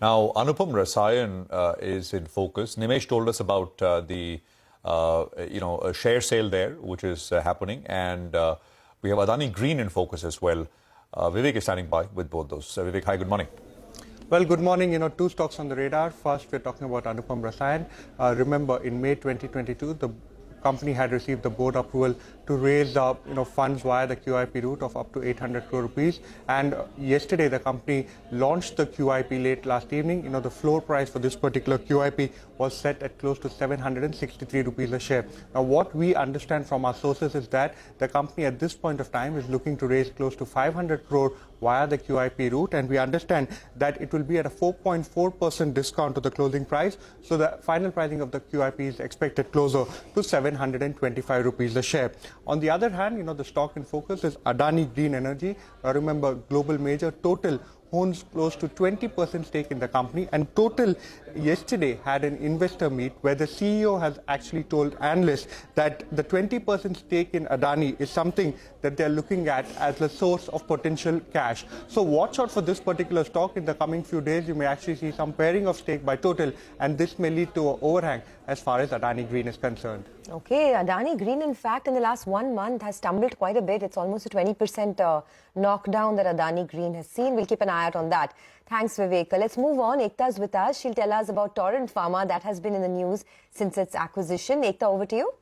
Now, Anupam, Rasayan is in focus. Nimesh told us about the a share sale there, which is happening, and we have Adani Green in focus as well. Vivek is standing by with both those. Vivek, hi, good morning. Well, good morning. Two stocks on the radar. First, we're talking about Anupam Rasayan. Remember, in May 2022, the company had received the board approval to raise funds via the QIP route of up to 800 crore rupees. And yesterday, the company launched the QIP late last evening. The floor price for this particular QIP was set at close to 763 rupees a share. Now, what we understand from our sources is that the company at this point of time is looking to raise close to 500 crore via the QIP route, and we understand that it will be at a 4.4% discount to the closing price. So the final pricing of the QIP is expected closer to 725 rupees a share. On the other hand, the stock in focus is Adani Green Energy. Remember, global major Total owns close to 20% stake in the company, and Total yesterday had an investor meet where the CEO has actually told analysts that the 20% stake in Adani is something that they're looking at as a source of potential cash. So watch out for this particular stock. In the coming few days, you may actually see some pairing of stake by Total, and this may lead to an overhang as far as Adani Green is concerned. Okay, Adani Green, in fact, in the last 1 month has tumbled quite a bit. It's almost a 20% knockdown that Adani Green has seen. We'll keep an eye out on that. Thanks, Vivek. Let's move on. Ekta's with us. She'll tell us about Torrent Pharma that has been in the news since its acquisition. Ekta, over to you.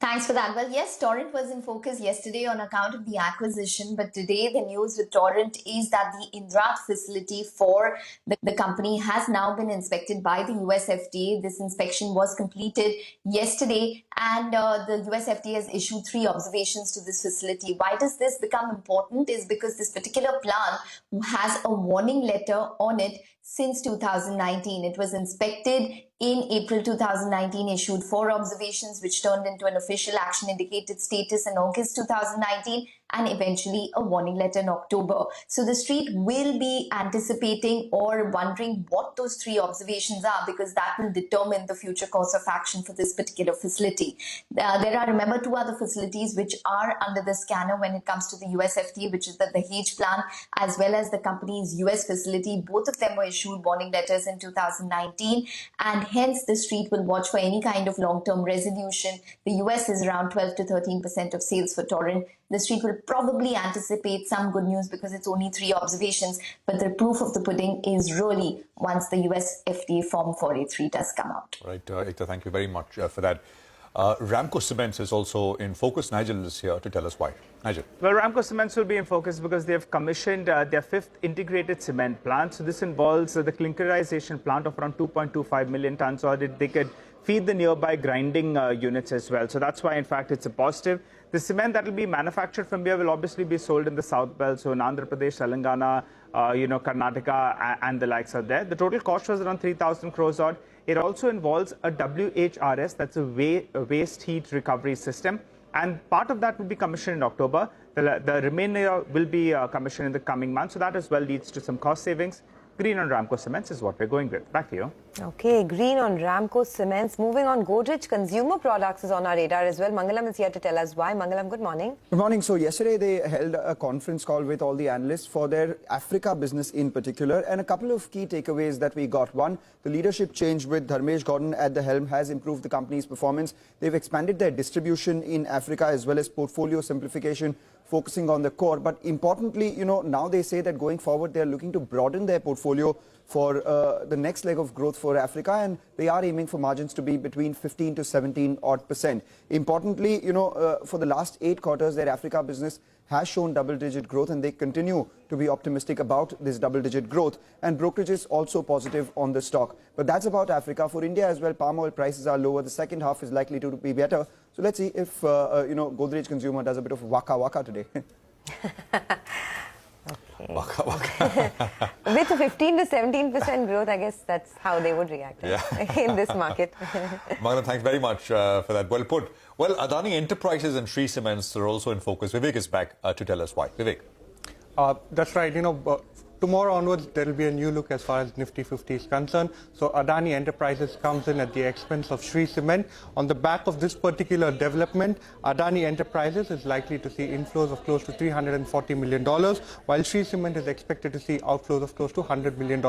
Thanks for that. Well, yes, Torrent was in focus yesterday on account of the acquisition, but today the news with Torrent is that the Indrad facility for the company has now been inspected by the US FDA. This inspection was completed yesterday, and the US FDA has issued 3 observations to this facility. Why does this become important? Is because this particular plant has a warning letter on it since 2019. It was inspected in April 2019, issued 4 observations, which turned into an official action indicated status in August 2019, and eventually a warning letter in October. So the street will be anticipating or wondering what those 3 observations are, because that will determine the future course of action for this particular facility. There are, remember, 2 other facilities which are under the scanner when it comes to the US FDA, which is the Dahej plant, as well as the company's US facility. Both of them were issued warning letters in 2019, and hence the street will watch for any kind of long-term resolution. The US is around 12 to 13% of sales for Torrent. The street will probably anticipate some good news because it's only 3 observations, but the proof of the pudding is really once the US FDA Form 483 does come out. Right, Ekta, thank you very much for that. Ramco Cement is also in focus. Nigel is here to tell us why. Nigel. Well, Ramco Cement will be in focus because they have commissioned their 5th integrated cement plant. So this involves the clinkerization plant of around 2.25 million tons, or they could feed the nearby grinding units as well. So that's why, in fact, it's a positive. The cement that will be manufactured from here will obviously be sold in the South Belt, so in Andhra Pradesh, Telangana, Karnataka, and the likes are there. The total cost was around 3,000 crores odd. It also involves a WHRS, that's a waste heat recovery system, and part of that will be commissioned in October. The remainder will be commissioned in the coming months, so that as well leads to some cost savings. Green on Ramco Cements is what we're going with. Back to you. Okay, green on Ramco Cements. Moving on, Godrej Consumer Products is on our radar as well. Mangalam is here to tell us why. Mangalam, good morning. Good morning. So yesterday they held a conference call with all the analysts for their Africa business in particular, and a couple of key takeaways that we got. One, the leadership change with Dharmesh Gordon at the helm has improved the company's performance. They've expanded their distribution in Africa as well as portfolio simplification, focusing on the core. But importantly, now they say that going forward, they're looking to broaden their portfolio for the next leg of growth for Africa, and they are aiming for margins to be between 15 to 17 odd percent. Importantly, for the last 8 quarters, their Africa business has shown double-digit growth, and they continue to be optimistic about this double-digit growth. And brokerage is also positive on the stock. But that's about Africa. For India as well, palm oil prices are lower. The second half is likely to be better. So let's see if Godrej Consumer does a bit of waka waka today. Okay. Waka waka. With a 15 to 17% growth, I guess that's how they would react in this market. Magna, thanks very much for that. Well put. Well, Adani Enterprises and Shree Cements are also in focus. Vivek is back to tell us why. Vivek. That's right. tomorrow onwards, there will be a new look as far as Nifty 50 is concerned. So Adani Enterprises comes in at the expense of Shree Cement. On the back of this particular development, Adani Enterprises is likely to see inflows of close to $340 million, while Shree Cement is expected to see outflows of close to $100 million.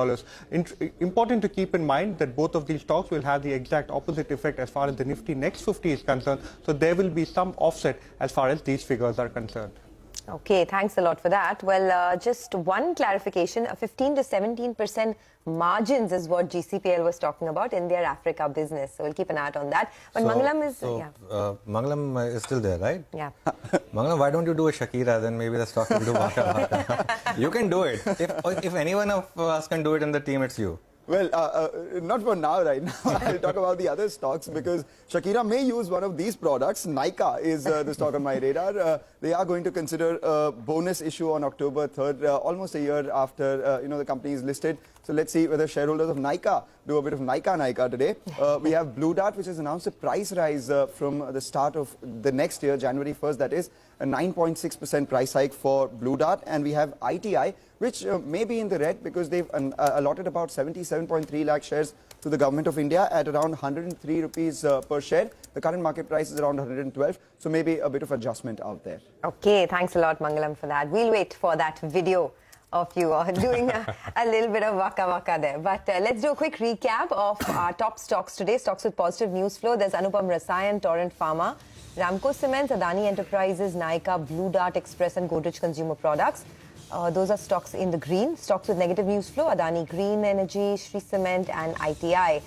Important to keep in mind that both of these stocks will have the exact opposite effect as far as the Nifty Next 50 is concerned. So there will be some offset as far as these figures are concerned. Okay, thanks a lot for that. Well, just one clarification, 15 to 17% margins is what GCPL was talking about in their Africa business. So we'll keep an eye out on that. But Mangalam is... Mangalam is still there, right? Yeah. Mangalam, why don't you do a Shakira, then maybe the stock will do waka. You can do it. If anyone of us can do it in the team, it's you. Well, not for now, right now. I'll talk about the other stocks because Shakira may use one of these products. Nykaa is the stock on my radar. They are going to consider a bonus issue on October 3rd, almost a year after the company is listed. So let's see whether shareholders of Nykaa do a bit of Nykaa today. We have Blue Dart, which has announced a price rise from the start of the next year, January 1st, that is a 9.6% price hike for Blue Dart. And we have ITI, which may be in the red because they've allotted about 77.3 lakh shares to the government of India at around 103 rupees per share. The current market price is around 112, so maybe a bit of adjustment out there. Okay, thanks a lot, Mangalam, for that. We'll wait for that video of you doing a little bit of waka there. But let's do a quick recap of our top stocks today. Stocks with positive news flow. There's Anupam, Rasayan, Torrent, Pharma, Ramco Cement, Adani Enterprises, Nykaa, Blue Dart Express and Godrej Consumer Products. Those are stocks in the green. Stocks with negative news flow, Adani Green Energy, Shree Cement and ITI.